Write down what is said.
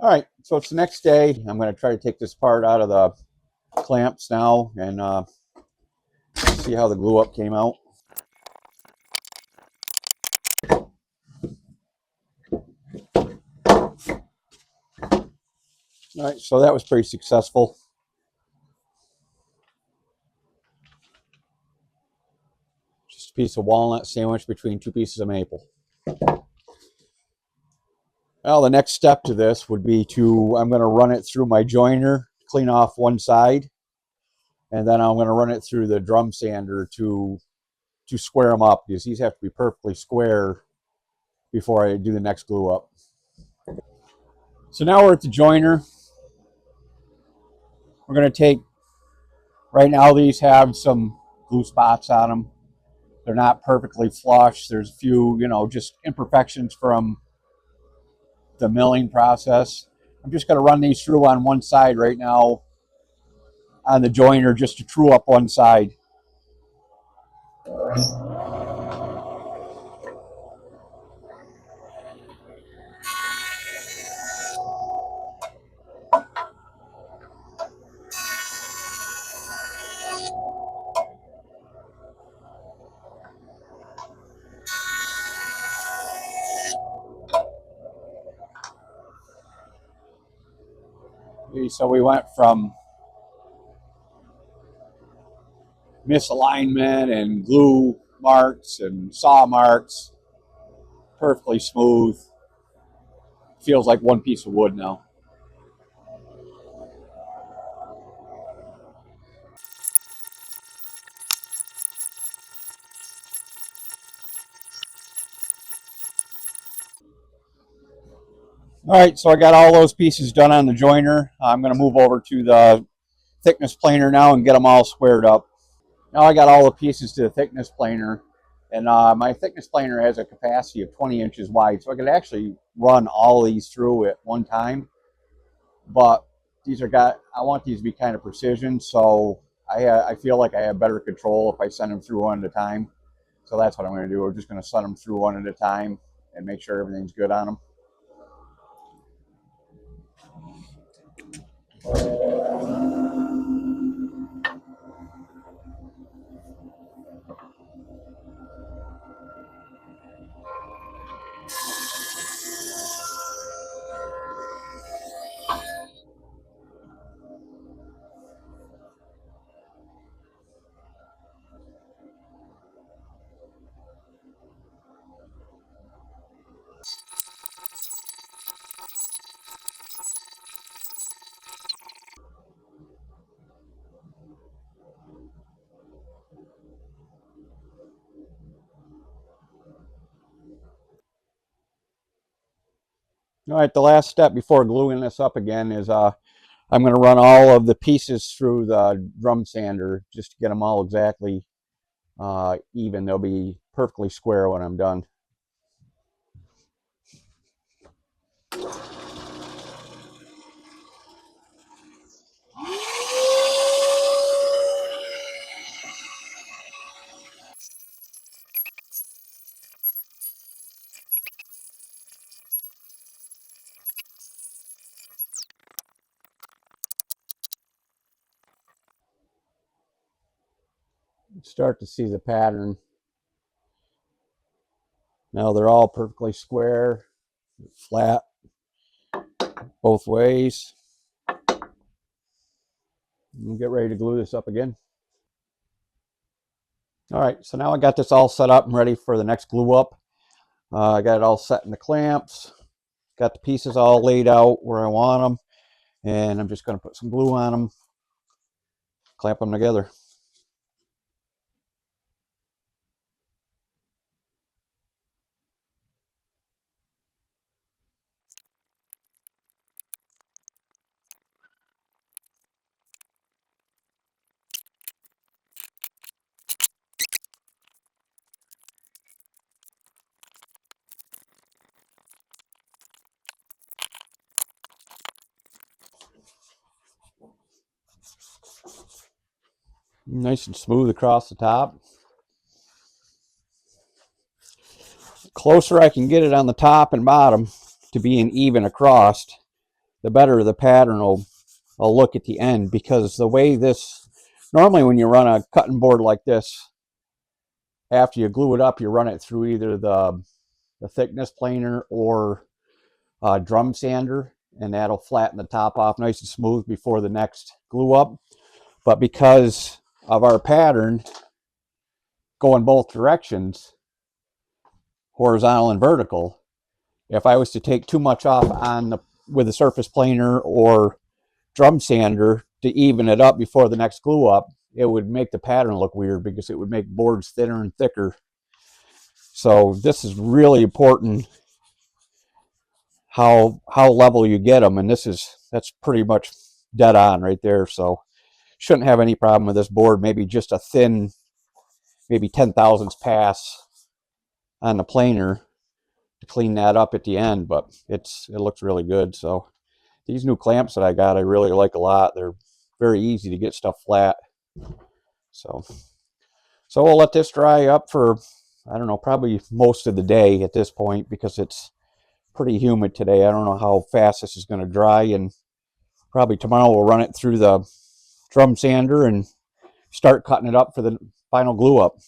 All right, so it's the next day. I'm going to try to take this part out of the clamps now and see how the glue up came out. All right, so that was pretty successful. Just a piece of walnut sandwiched between two pieces of maple. Well, the next step to this would be I'm going to run it through my joiner, clean off one side, and then I'm going to run it through the drum sander to square them up, because these have to be perfectly square before I do the next glue up. So now we're at the joiner. We're going to take, right now these have some glue spots on them. They're not perfectly flush. There's a few, just imperfections from the milling process. I'm just going to run these through on one side right now on the joiner just to true up one side. So we went from misalignment and glue marks and saw marks, perfectly smooth. Feels like one piece of wood now. All right, so I got all those pieces done on the joiner. I'm going to move over to the thickness planer now and get them all squared up. Now I got all the pieces to the thickness planer, and my thickness planer has a capacity of 20 inches wide, so I could actually run all these through at one time. But I want these to be kind of precision, so I feel like I have better control if I send them through one at a time. So that's what I'm going to do. We're just going to send them through one at a time and make sure everything's good on them. All right, the last step before gluing this up again is I'm going to run all of the pieces through the drum sander just to get them all exactly even. They'll be perfectly square when I'm done. Start to see the pattern. Now they're all perfectly square, flat, both ways. We'll get ready to glue this up again. All right, so now I got this all set up and ready for the next glue up. I got it all set in the clamps, got the pieces all laid out where I want them, and I'm just going to put some glue on them, clamp them together. Nice and smooth across the top. Closer I can get it on the top and bottom to being even across, the better the pattern will look at the end, because the way this, normally when you run a cutting board like this, after you glue it up, you run it through either the thickness planer or drum sander, and that'll flatten the top off nice and smooth before the next glue up. But because of our pattern going both directions, horizontal and vertical, if I was to take too much off with a surface planer or drum sander to even it up before the next glue up, it would make the pattern look weird, because it would make boards thinner and thicker. So this is really important, how level you get them, and that's pretty much dead on right there. So shouldn't have any problem with this board. Maybe just a thin, maybe 10 thousandths pass on the planer to clean that up at the end, but it looks really good. So these new clamps that I got, I really like a lot. They're very easy to get stuff flat. So we'll let this dry up for, I don't know, probably most of the day at this point, because it's pretty humid today. I don't know how fast this is going to dry, and probably tomorrow we'll run it through the drum sander and start cutting it up for the final glue up.